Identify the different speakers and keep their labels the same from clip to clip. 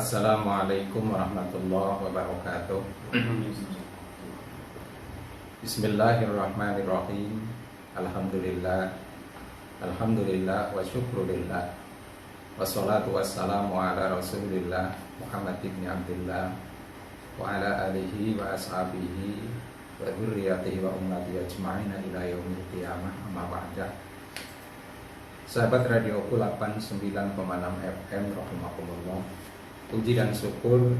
Speaker 1: Assalamualaikum warahmatullahi wabarakatuh. Bismillahirrahmanirrahim. Alhamdulillah. Alhamdulillah wa syukrulillah. Wassalatu wassalamu ala rasulillah Muhammad ibn Abdullah wa ala alihi wa ashabihi wa dzurriyyatihi wa ummatihi ajma'ina ila yaumil qiyamah. Amma ba'da. Sahabat radioku 89,6 FM rahimakumullah. Puji dan syukur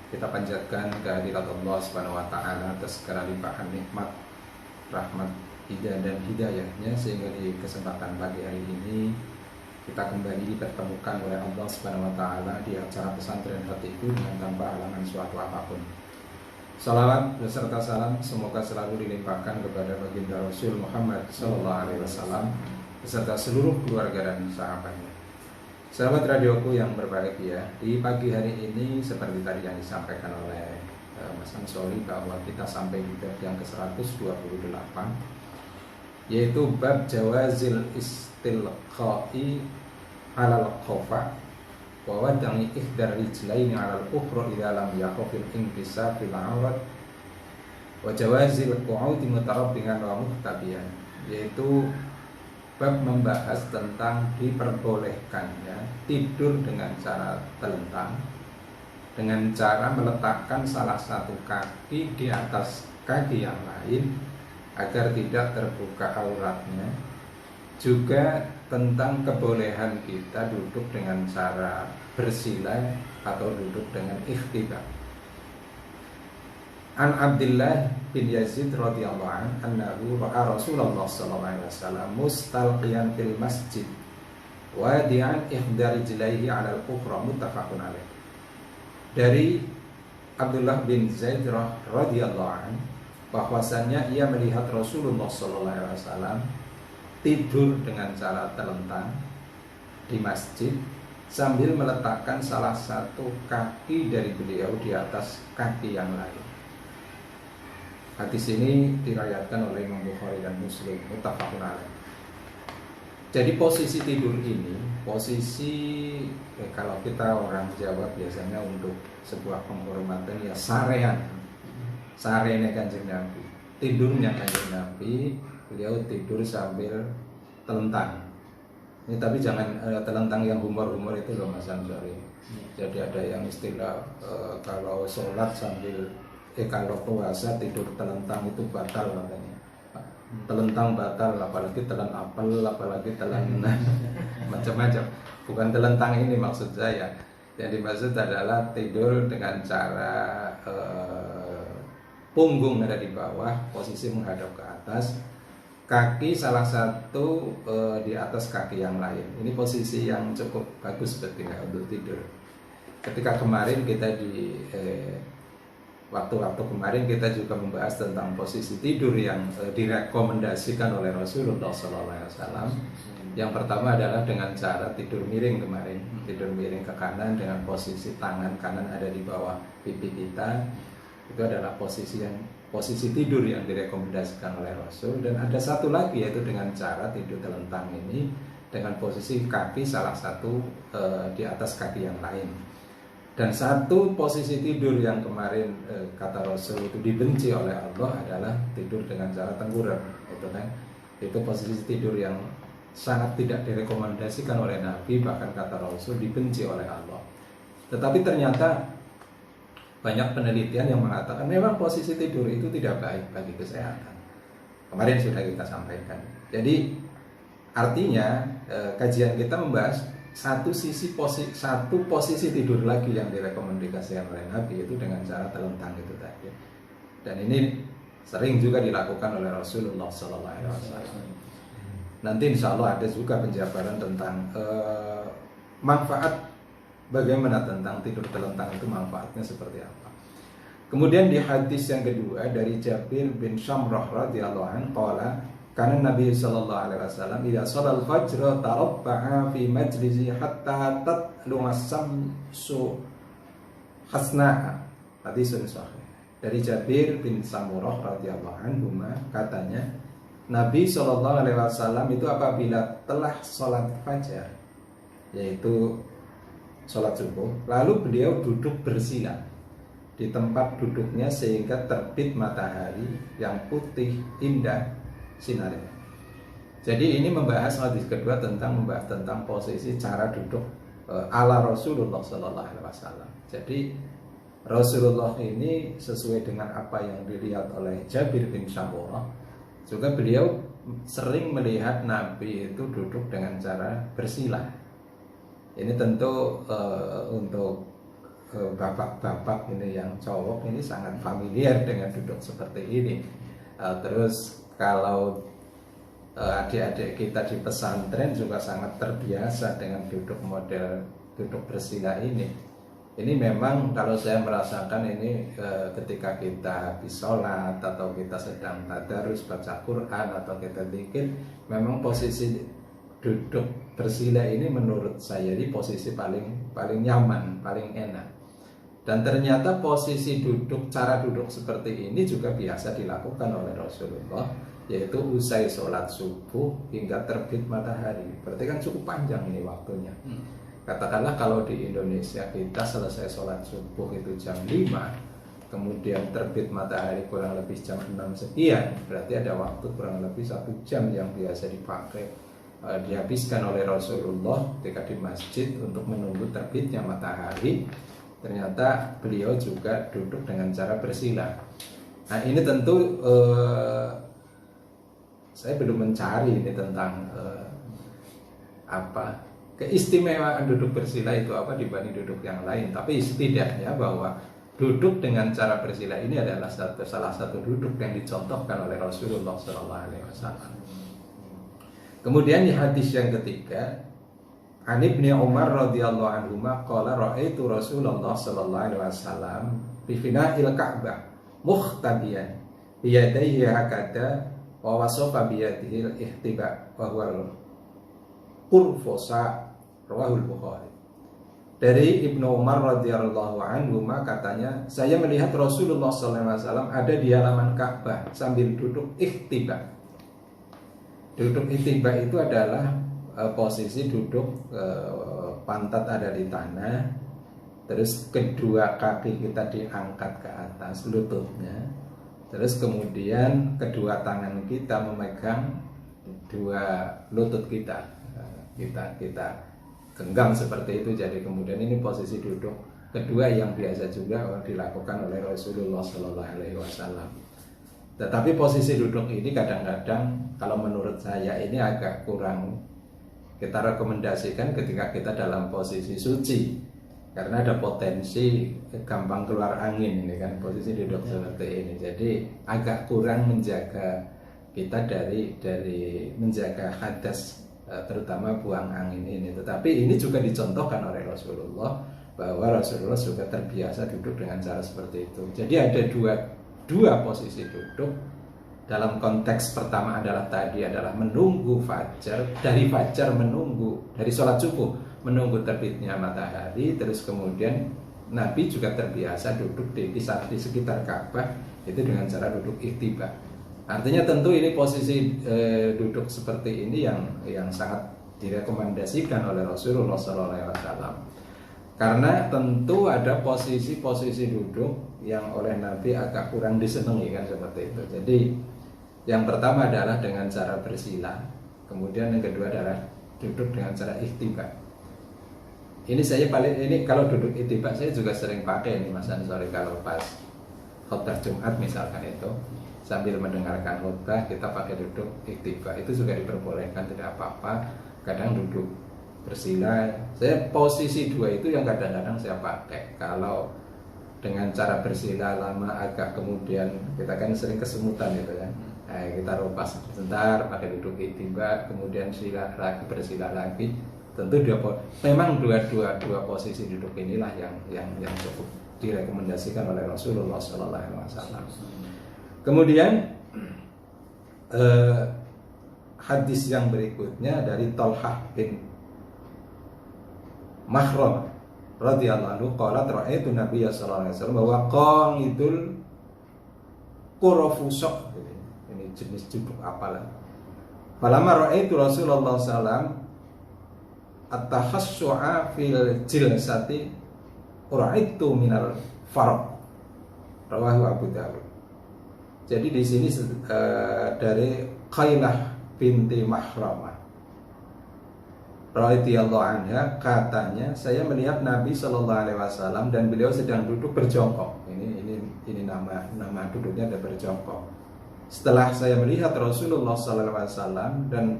Speaker 1: kita panjatkan kehadirat Allah Subhanahu wa taala atas segala limpahan nikmat, rahmat, hidayah dan hidayahnya, sehingga di kesempatan pagi hari ini kita kembali dipertemukan oleh Allah Subhanahu wa taala di acara pesantren hatiku dengan tanpa halangan suatu apapun. Salawat beserta salam semoga selalu dilimpahkan kepada baginda Rasul Muhammad sallallahu alaihi wasallam beserta seluruh keluarga dan sahabatnya. Sahabat radioku yang berbahagia, di pagi hari ini seperti tadi yang disampaikan oleh Mas Ansori, bahwa kita sampai di bab yang ke-128, yaitu bab jawazil istilqa'i alal khofa wa wad'i ihdar rijlaini alal ukhra idza lam yakhafil inkisar fil aurat wa jawazil qu'udi mutarabbihan wa muhtabiyan, yaitu bab membahas tentang diperbolehkannya tidur dengan cara telentang, dengan cara meletakkan salah satu kaki di atas kaki yang lain agar tidak terbuka auratnya. Juga tentang kebolehan kita duduk dengan cara bersila atau duduk dengan ikhtibah. An Abdullah bin Yazid radhiyallahu anhu ra'a Rasulullah sallallahu alaihi wasallam mustalqiyan fil masjid wadi'an ihdar rijlaihi 'ala al-ukhra, muttafaqun alaih. Dari Abdullah bin Zaid radhiyallahu anhu bahwasannya ia melihat Rasulullah sallallahu alaihi wasallam tidur dengan cara telentang di masjid sambil meletakkan salah satu kaki dari beliau di atas kaki yang lain. Hadis ini diriwayatkan oleh Imam Bukhari dan Muslim, muttafaqun alaih. Jadi posisi tidur ini, kalau kita orang Jawa biasanya untuk sebuah penghormatan ya sarean. Sarene Kanjeng Nabi, tidurnya Kanjeng Nabi, beliau tidur sambil telentang. Ini tapi jangan telentang yang humor-humor itu loh Mas Ansori. Jadi ada yang istilah kalau sholat sambil kalau puasa tidur telentang itu batal katanya. Telentang batal, apalagi telan apel, apalagi telan macam-macam. Bukan telentang ini maksud saya. Yang dimaksud adalah tidur dengan cara punggung ada di bawah, posisi menghadap ke atas, kaki salah satu di atas kaki yang lain. Ini posisi yang cukup bagus sebetulnya untuk tidur. Ketika kemarin kita di waktu-waktu kemarin kita juga membahas tentang posisi tidur yang direkomendasikan oleh Rasulullah SAW. Yang pertama adalah dengan cara tidur miring kemarin, tidur miring ke kanan dengan posisi tangan kanan ada di bawah pipi kita. Itu adalah posisi tidur yang direkomendasikan oleh Rasul. Dan ada satu lagi, yaitu dengan cara tidur telentang ini dengan posisi kaki salah satu di atas kaki yang lain. Dan satu posisi tidur yang kemarin kata Rasul itu dibenci oleh Allah adalah tidur dengan cara tengkurap, itu kan? Itu posisi tidur yang sangat tidak direkomendasikan oleh Nabi, bahkan kata Rasul dibenci oleh Allah. Tetapi ternyata banyak penelitian yang mengatakan memang posisi tidur itu tidak baik bagi kesehatan. Kemarin sudah kita sampaikan. Jadi artinya kajian kita membahas satu posisi tidur lagi yang direkomendasikan oleh Nabi, itu dengan cara telentang itu tadi. Dan ini sering juga dilakukan oleh Rasulullah SAW. Nanti insya Allah ada juga penjabaran tentang manfaat, bagaimana tentang tidur telentang itu manfaatnya seperti apa. Kemudian di hadis yang kedua dari Jabir bin Syamrah radhiyallahu anhu qala karena Nabi sallallahu alaihi wasallam idza shalal fajr tarabba'a fi majlisi hatta tatlu'a syamsu hasna'a. Hadis sahih. Dari Jabir bin Samurah radhiyallahu anhu katanya Nabi sallallahu alaihi wasallam itu apabila telah sholat fajar, yaitu sholat subuh, lalu beliau duduk bersila di tempat duduknya sehingga terbit matahari yang putih indah sinarnya. Jadi ini membahas hadis kedua membahas tentang posisi cara duduk ala Rasulullah Sallallahu Alaihi Wasallam. Jadi Rasulullah ini sesuai dengan apa yang dilihat oleh Jabir bin Samurah, juga beliau sering melihat Nabi itu duduk dengan cara bersila. Ini tentu untuk bapak-bapak ini yang cowok ini sangat familiar dengan duduk seperti ini. Terus kalau adik-adik kita di pesantren juga sangat terbiasa dengan duduk model duduk bersila ini. Ini memang kalau saya merasakan ini ketika kita habis sholat atau kita sedang tadarus baca Quran atau kita zikir, memang posisi duduk bersila ini menurut saya ini posisi paling nyaman, paling enak. Dan ternyata posisi duduk, cara duduk seperti ini juga biasa dilakukan oleh Rasulullah, yaitu usai sholat subuh hingga terbit matahari. Berarti kan cukup panjang ini waktunya. Katakanlah kalau di Indonesia kita selesai sholat subuh itu jam 5, kemudian terbit matahari kurang lebih jam 6 sekian, berarti ada waktu kurang lebih 1 jam yang biasa dihabiskan oleh Rasulullah ketika di masjid untuk menunggu terbitnya matahari. Ternyata beliau juga duduk dengan cara bersila. Nah ini tentu saya belum mencari ini tentang keistimewaan duduk bersila itu apa dibanding duduk yang lain. Tapi setidaknya bahwa duduk dengan cara bersila ini adalah salah satu duduk yang dicontohkan oleh Rasulullah SAW. Kemudian di hadis yang ketiga, An Ibnu Umar radhiyallahu anhuma qala ra'aitu Rasulullah sallallahu alaihi wasallam fi fina'il Ka'bah mukhtabiyan bi yadayhi hakada wa wasafa bi yadihi al-ihtiba wa huwa qurfusa rawahul Bukhari. Dari Ibnu Umar radhiyallahu anhuma katanya, saya melihat Rasulullah sallallahu alaihi wasallam ada di halaman Ka'bah sambil duduk ihtiba. Duduk ihtiba itu adalah posisi duduk pantat ada di tanah, terus kedua kaki kita diangkat ke atas lututnya, terus kemudian kedua tangan kita memegang dua lutut kita genggam seperti itu. Jadi kemudian ini posisi duduk kedua yang biasa juga dilakukan oleh Rasulullah Sallallahu Alaihi Wasallam. Tetapi posisi duduk ini kadang-kadang kalau menurut saya ini agak kurang kita rekomendasikan ketika kita dalam posisi suci, karena ada potensi gampang keluar angin ini kan posisi duduk seperti ini. Jadi agak kurang menjaga kita dari menjaga hadas, terutama buang angin ini. Tetapi ini juga dicontohkan oleh Rasulullah, bahwa Rasulullah juga terbiasa duduk dengan cara seperti itu. Jadi ada dua posisi duduk. Dalam konteks pertama adalah menunggu fajar, dari fajar menunggu, dari sholat subuh menunggu terbitnya matahari. Terus kemudian Nabi juga terbiasa duduk di sekitar Ka'bah itu dengan cara duduk ihtiba. Artinya tentu ini posisi duduk seperti ini yang sangat direkomendasikan oleh Rasulullah SAW. Karena tentu ada posisi-posisi duduk yang oleh Nabi agak kurang disenangi kan seperti itu. Jadi yang pertama adalah dengan cara bersila, kemudian yang kedua adalah duduk dengan cara ihtiba. Ini kalau duduk ihtiba saya juga sering pakai ini Mas Ansori, kalau pas khutbah Jumat misalkan itu sambil mendengarkan khutbah kita pakai duduk ihtiba, itu juga diperbolehkan, tidak apa-apa. Kadang duduk bersila, saya posisi dua itu yang kadang-kadang saya pakai. Kalau dengan cara bersila lama agak kemudian kita kan sering kesemutan gitu kan. Kita ropas sebentar pakai duduk ihtiba, kemudian sila lagi, bersila lagi. Tentu memang dua posisi duduk inilah yang cukup direkomendasikan oleh Rasulullah SAW. Kemudian hadis yang berikutnya dari Thalhah bin Mahram radhiyallahu anhu qala ra'aitu Nabiy sallallahu alaihi wasallam wa qanidul qurafusaq. Ini jenis duduk apalah. Falamma ra'aitu Rasulullah sallallahu at-takhassu'a fil jilsati uraitu minal farq. Rawahu Abu Dawud. Jadi di sini dari Qailah binti Mahramah radhiyallahu anha, katanya saya melihat Nabi Shallallahu Alaihi Wasallam dan beliau sedang duduk berjongkok. Ini nama duduknya ada berjongkok. Setelah saya melihat Rasulullah Shallallahu Alaihi Wasallam dan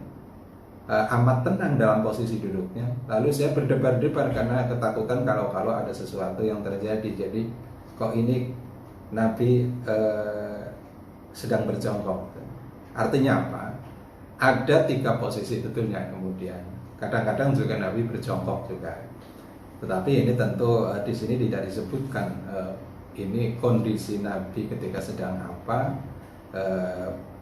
Speaker 1: amat tenang dalam posisi duduknya, lalu saya berdebar-debar karena ketakutan kalau ada sesuatu yang terjadi. Jadi kok ini Nabi sedang berjongkok. Artinya apa? Ada 3 posisi betulnya kemudian. Kadang-kadang juga Nabi berjongkok juga. Tetapi ini tentu di sini tidak disebutkan ini kondisi Nabi ketika sedang apa,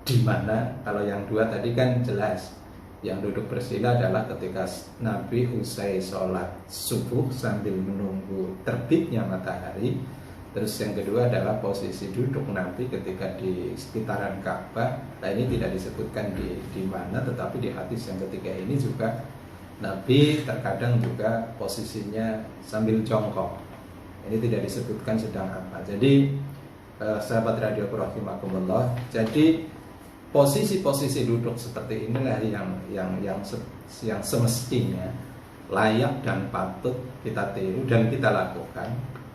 Speaker 1: di mana. Kalau yang 2 tadi kan jelas. Yang duduk bersila adalah ketika Nabi usai sholat subuh sambil menunggu terbitnya matahari. Terus yang kedua adalah posisi duduk Nabi ketika di sekitaran Ka'bah. Nah, ini tidak disebutkan di mana, tetapi di hadis yang ketiga ini juga Nabi terkadang juga posisinya sambil jongkok. Ini tidak disebutkan sedang apa. Jadi sahabat radio rahimakumullah, jadi posisi-posisi duduk seperti inilah yang semestinya layak dan patut kita tiru dan kita lakukan.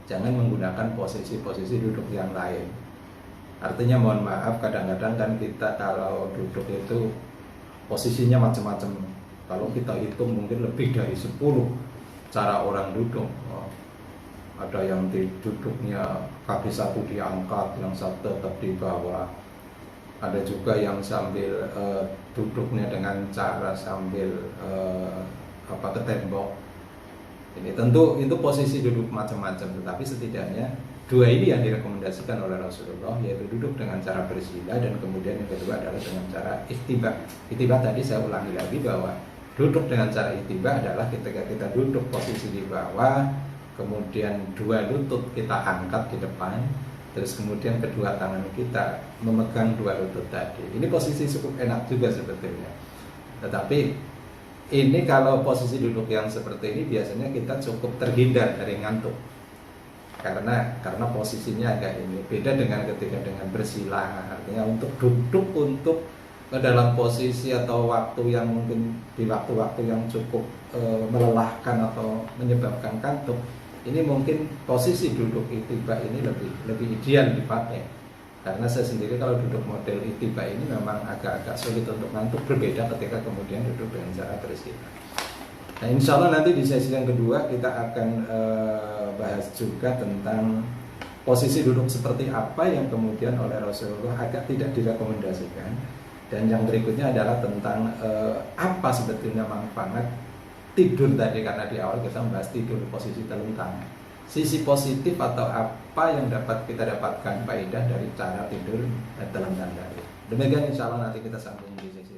Speaker 1: Jangan menggunakan posisi-posisi duduk yang lain. Artinya mohon maaf, kadang-kadang kan kita kalau duduk itu posisinya macam-macam. Kalau kita hitung mungkin lebih dari 10 cara orang duduk. Ada yang duduknya kaki satu diangkat, yang satu tetap di bawah. Ada juga yang sambil duduknya dengan cara sambil ke tembok. Ini tentu itu posisi duduk macam-macam, tetapi setidaknya 2 ini yang direkomendasikan oleh Rasulullah, yaitu duduk dengan cara bersila, dan kemudian yang kedua adalah dengan cara ihtiba. Ihtiba tadi saya ulangi lagi bahwa duduk dengan cara ihtiba adalah ketika kita duduk posisi di bawah, kemudian 2 lutut kita angkat di depan, terus kemudian kedua tangan kita memegang 2 lutut tadi. Ini posisi cukup enak juga sebetulnya. Tetapi ini kalau posisi duduk yang seperti ini biasanya kita cukup terhindar dari ngantuk. Karena posisinya agak ini beda dengan ketika dengan bersila. Artinya untuk duduk untuk dalam posisi atau waktu yang mungkin di waktu-waktu yang cukup melelahkan atau menyebabkan kantuk, ini mungkin posisi duduk ihtiba ini lebih ideal dipakai. Karena saya sendiri kalau duduk model ihtiba ini memang agak-agak sulit untuk ngantuk, berbeda ketika kemudian duduk dengan cara bersila. Nah, insya Allah nanti di sesi yang kedua kita akan bahas juga tentang posisi duduk seperti apa yang kemudian oleh Rasulullah agak tidak direkomendasikan. Dan yang berikutnya adalah tentang apa sebetulnya manfaat tidur tadi, karena di awal kita membahas tidur posisi telentang. Sisi positif atau apa yang dapat kita dapatkan faedah dari cara tidur telentang tadi. Demikian insya Allah nanti kita sambung di sesi